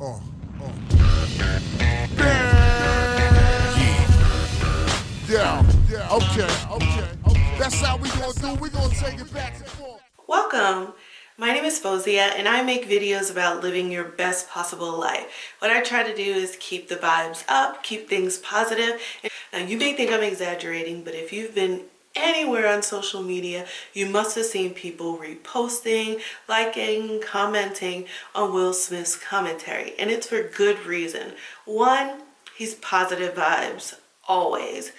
uh. Yeah, okay. That's how we gonna do. We gonna take it back and forth. Welcome. My name is Fozia and I make videos about living your best possible life. What I try to do is keep the vibes up, keep things positive. Now you may think I'm exaggerating, but if you've been anywhere on social media, you must have seen people reposting, liking, commenting on Will Smith's commentary. And it's for good reason. One, he's positive vibes, always.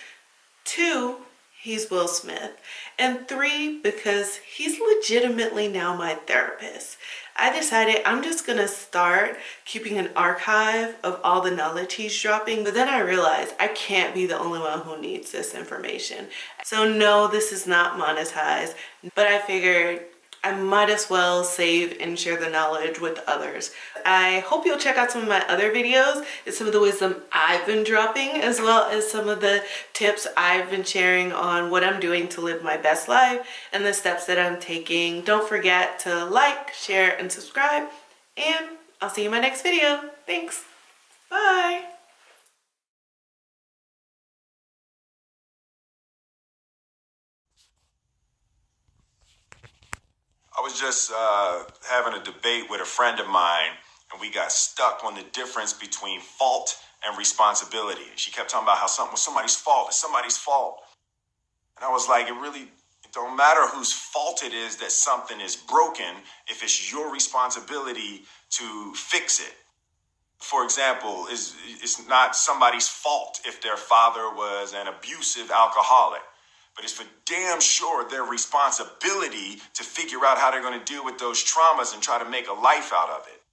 Two, he's Will Smith. And three, because he's legitimately now my therapist. I decided I'm just gonna start keeping an archive of all the knowledge he's dropping, but then I realized I can't be the only one who needs this information. So no, this is not monetized, but I figured I might as well save and share the knowledge with others. I hope you'll check out some of my other videos and some of the wisdom I've been dropping, as well as some of the tips I've been sharing on what I'm doing to live my best life and the steps that I'm taking. Don't forget to like, share, and subscribe, and I'll see you in my next video. Thanks. Bye. I was just having a debate with a friend of mine, and we got stuck on the difference between fault and responsibility. She kept talking about how something was somebody's fault. It's somebody's fault. And I was like, it don't matter whose fault it is that something is broken if it's your responsibility to fix it. For example, it's not somebody's fault if their father was an abusive alcoholic. But it's for damn sure their responsibility to figure out how they're going to deal with those traumas and try to make a life out of it.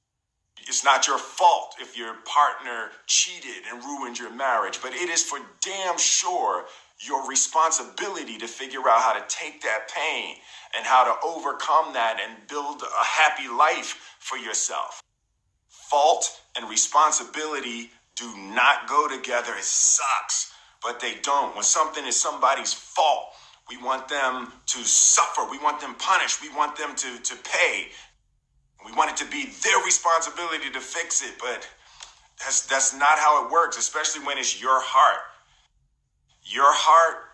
It's not your fault if your partner cheated and ruined your marriage, but it is for damn sure your responsibility to figure out how to take that pain and how to overcome that and build a happy life for yourself. Fault and responsibility do not go together. It sucks. But they don't. When something is somebody's fault, we want them to suffer. We want them punished. We want them to pay. We want it to be their responsibility to fix it. But that's not how it works, especially when it's your heart. Your heart,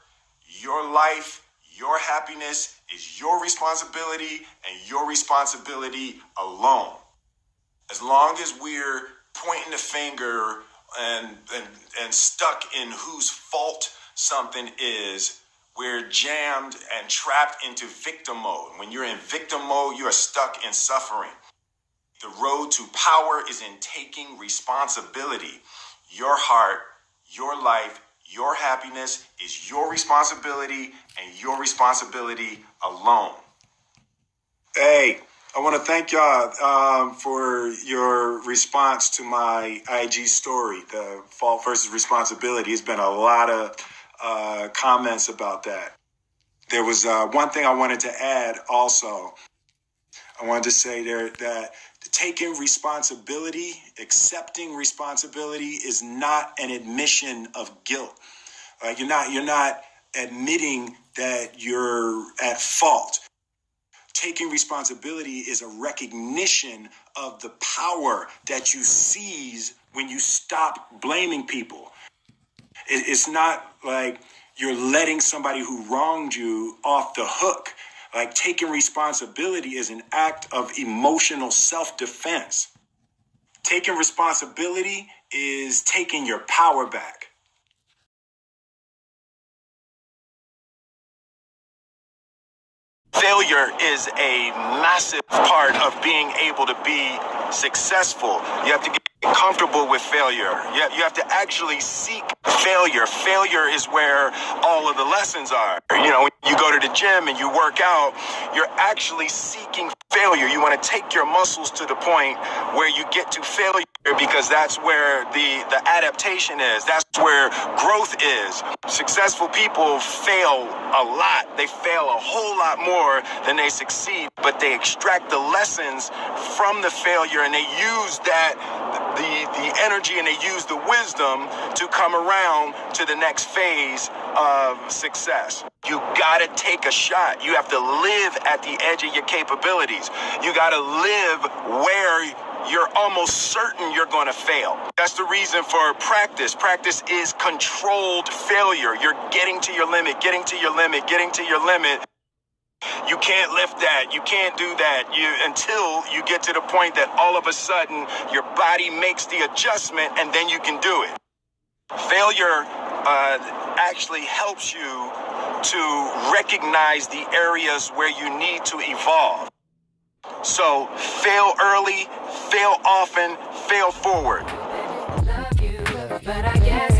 your life, your happiness is your responsibility and your responsibility alone. As long as we're pointing the finger and stuck in whose fault something is, we're jammed and trapped into victim mode. When you're in victim mode, you are stuck in suffering. The road to power is in taking responsibility. Your heart, your life, your happiness is your responsibility and your responsibility alone. Hey, I want to thank y'all for your response to my IG story, the fault versus responsibility. It's been a lot of comments about that. There was one thing I wanted to add also. I wanted to say there that taking responsibility, accepting responsibility is not an admission of guilt. You're not admitting that you're at fault. Taking responsibility is a recognition of the power that you seize when you stop blaming people. It's not like you're letting somebody who wronged you off the hook. Like, taking responsibility is an act of emotional self-defense. Taking responsibility is taking your power back. Failure is a massive part of being able to be successful. You have to get comfortable with failure. You have to actually seek failure. Failure is where all of the lessons are. You know, when you go to the gym and you work out, you're actually seeking failure. You want to take your muscles to the point where you get to failure, because that's where the adaptation is. That's where growth is. Successful people fail a lot. They fail a whole lot more than they succeed, but they extract the lessons from the failure and they use that, the energy, and they use the wisdom to come around to the next phase of success. You gotta take a shot. You have to live at the edge of your capabilities. You gotta live where you're almost certain you're going to fail. That's the reason for practice. Practice is controlled failure. You're getting to your limit, getting to your limit, getting to your limit. You can't lift that. You can't do that. Until you get to the point that all of a sudden your body makes the adjustment and then you can do it. Failure actually helps you to recognize the areas where you need to evolve. So fail early, fail often, fail forward. Love you, but I guess